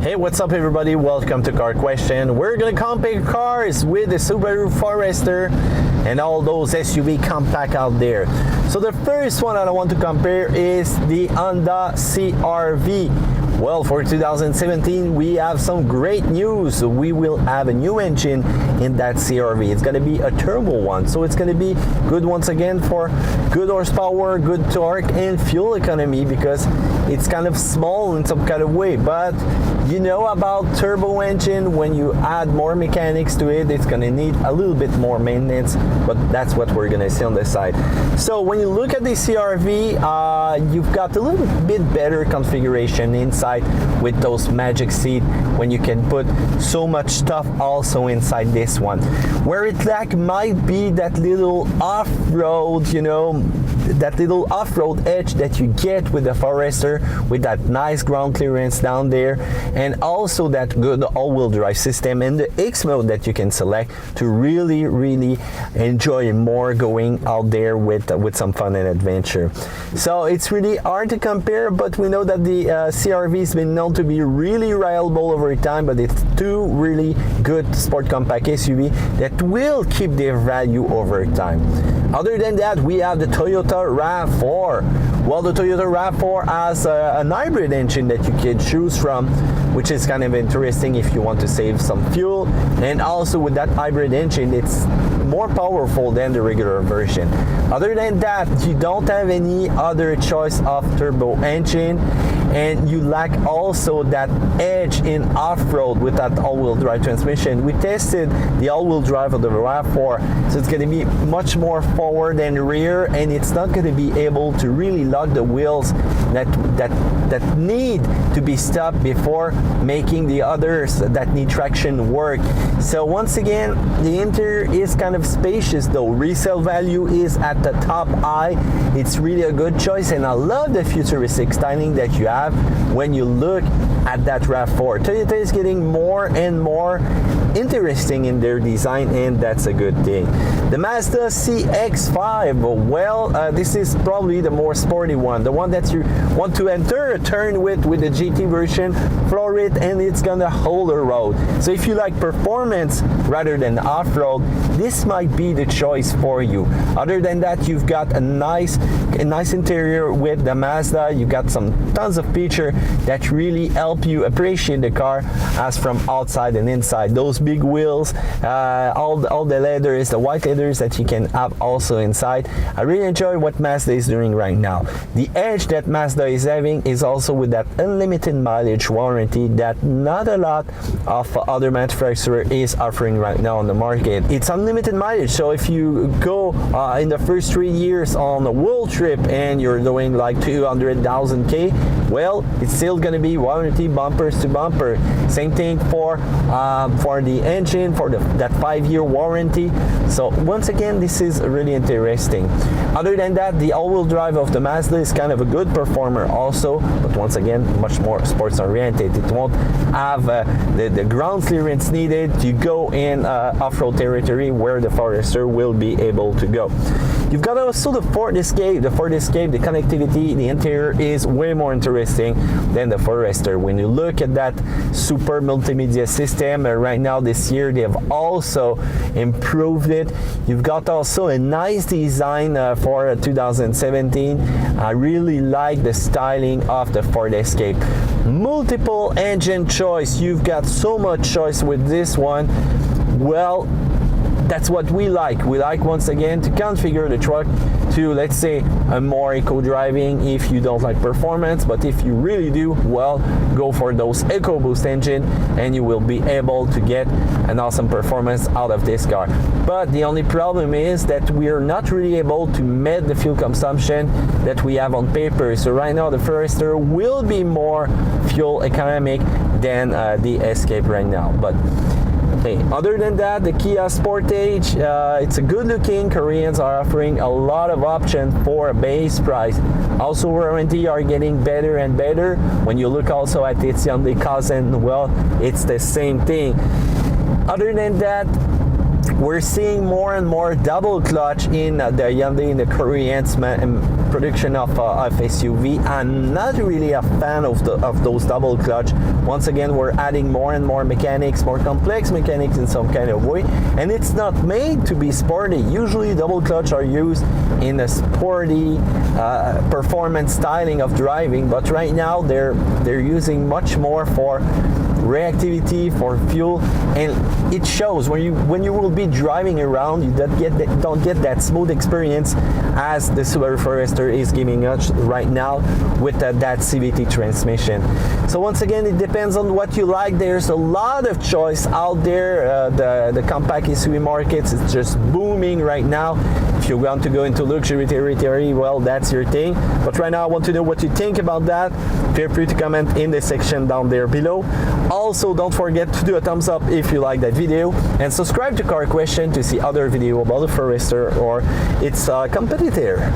Hey, what's up everybody? Welcome to Car Question. We're gonna compare cars with the Subaru Forester and all those SUV compact out there. So the first one I want to compare is the Honda CRV. Well, for 2017, we have some great news. We will have a new engine in that CRV. It's gonna be a turbo one, so it's gonna be good once again for good horsepower, good torque, and fuel economy because it's kind of small in some kind of way. But you know about turbo engine, when you add more mechanics to it, it's gonna need a little bit more maintenance, but that's what we're gonna see on the side. So when you look at the CRV, you've got a little bit better configuration inside with those magic seat when you can put so much stuff also inside this one. Where it lack might be that little off-road, you know, that little off-road edge that you get with the Forester, with that nice ground clearance down there, and also that good all-wheel drive system and the X mode that you can select to really enjoy more going out there with some fun and adventure. So it's really hard to compare, but we know that the CRV has been known to be really reliable over time, but it's two really good sport compact SUV that will keep their value over time. Other than that, we have the Toyota Rav4. Well, the Toyota Rav4 has an hybrid engine that you can choose from, which is kind of interesting if you want to save some fuel. And also with that hybrid engine, it's more powerful than the regular version. Other than that, you don't have any other choice of turbo engine, and you lack also that edge in off-road with that all-wheel drive transmission. We tested the all-wheel drive of the RAV4, so it's going to be much more forward and rear, and it's not going to be able to really lock the wheels that need to be stopped before making the others that need traction work. So once again, the interior is kind of spacious though. Resale value is at the top high. It's really a good choice, and I love the futuristic styling that you have when you look at that RAV4. Toyota is getting more and more interesting in their design, and that's a good thing. The Mazda CX5, well, this is probably the more sporty one, the one that you want to enter a turn with the GT version, floor it, and it's gonna hold a road. So if you like performance rather than off-road, this might be the choice for you. Other than that, you've got a nice interior with the Mazda. You got tons of features that really help you appreciate the car as from outside and inside. Those big wheels, all the leathers, the white leathers that you can have also inside. I really enjoy what Mazda is doing right now. The edge that Mazda is having is also with that unlimited mileage warranty that not a lot of other manufacturer is offering right now on the market. It's unlimited mileage, so if you go in the first 3 years on a world trip and you're doing like 200,000 K, well, it's still going to be warranty bumpers to bumper. Same thing for the engine, for that 5-year warranty. So once again, this is really interesting. Other than that, the all-wheel drive of the Mazda is kind of a good performer also, but once again, much more sports oriented. It won't have the ground clearance needed to go in off-road territory where the Forester will be able to go. You've got also the Ford Escape. The Ford Escape, the connectivity, the interior is way more interesting than the Forester. When you look at that super multimedia system, right now this year they have also improved it. You've got also a nice design for 2017. I really like the styling of the Ford Escape. Multiple engine choice. You've got so much choice with this one. Well, that's what we like. We like, once again, to configure the truck to, let's say, a more eco-driving if you don't like performance, but if you really do, well, go for those EcoBoost engine and you will be able to get an awesome performance out of this car. But the only problem is that we are not really able to meet the fuel consumption that we have on paper. So right now the Forester will be more fuel economic than the Escape right now. But hey, other than that, the Kia Sportage, it's a good looking. Koreans are offering a lot of options for a base price. Also, warranty are getting better and better. When you look also at its Hyundai Tucson, well, it's the same thing. Other than that, we're seeing more and more double clutch in the Hyundai, in the Koreans production of SUV. I'm not really a fan of those double clutch. Once again, we're adding more and more mechanics, more complex mechanics in some kind of way, and it's not made to be sporty. Usually double clutch are used in a sporty performance styling of driving, but right now they're using much more for reactivity, for fuel, and it shows when you will be driving around. You don't get that smooth experience as the Subaru Forester is giving us right now with that CVT transmission. So once again, it depends on what you like. There's a lot of choice out there. The compact SUV market is just booming right now. If you want to go into luxury territory, well, that's your thing. But right now, I want to know what you think about that. Feel free to comment in the section down there below. Also, don't forget to do a thumbs up if you like that video, and subscribe to Car Question to see other videos about the Forester or its competitor.